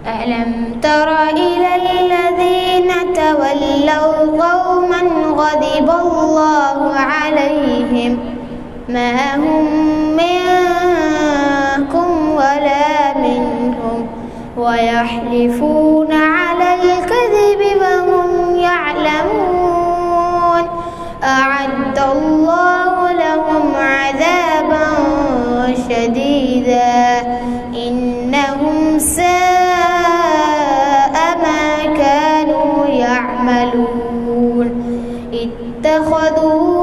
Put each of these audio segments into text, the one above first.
ألم تر إلى الذين تولوا قوما غضب الله عليهم ما هم منكم ولا منهم ويحلفون على الكذب وهم يعلمون أعد الله لهم عذابا شديدا إنهم ساء ما كانوا يعملون اتخذوا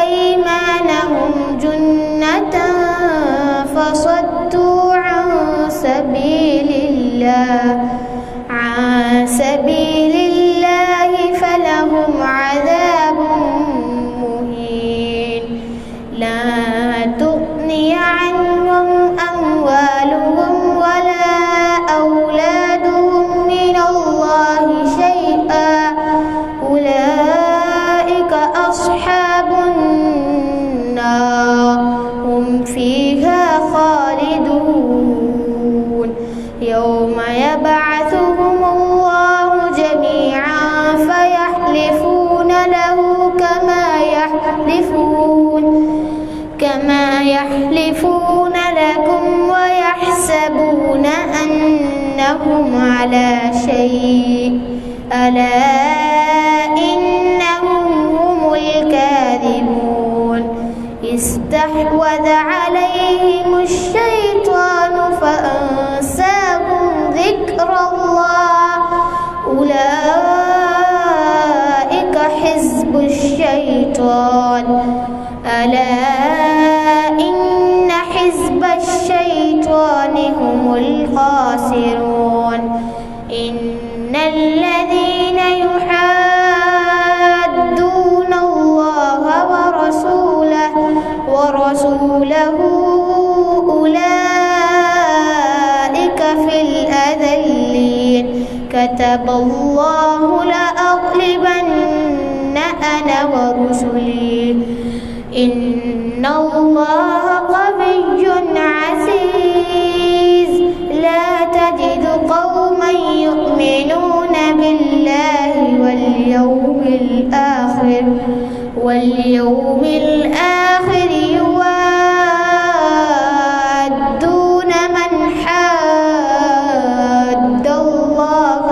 أيمانهم جنة فصدوا عن سبيل الله فلهم عذاب مهين لا تغني عنهم أموالهم ولا أولادهم من الله شيئا أولئك أصحاب النار هم فيها خالدون يوم يبعثهم الله جميعا فيحلفون له كما يحلفون لكم ويحسبون أنهم على شيء ألا إنهم هم الكاذبون استحوذ عليهم الشيطان فأنساهم ذكر الله أولئك حزب الشيطان ألا إن حزب الشيطان هم الخاسرون إن الذين يحادون الله ورسوله أولئك في الأذلين كتب الله لأغلبن أنا ورسلي إن الله قوي عزيز لا تجد قوما يؤمنون بالله واليوم الآخر يوادون من حاد الله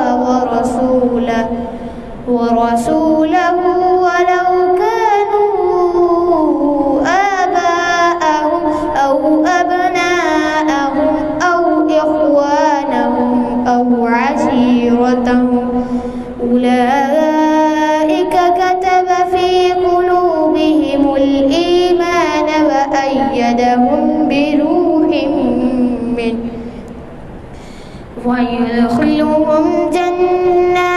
ورسوله ولو أو أبناءهم أو إخوانهم أو عشيرتهم أولئك كتب في قلوبهم الإيمان وأيدهم بروح منه ويدخلهم جنات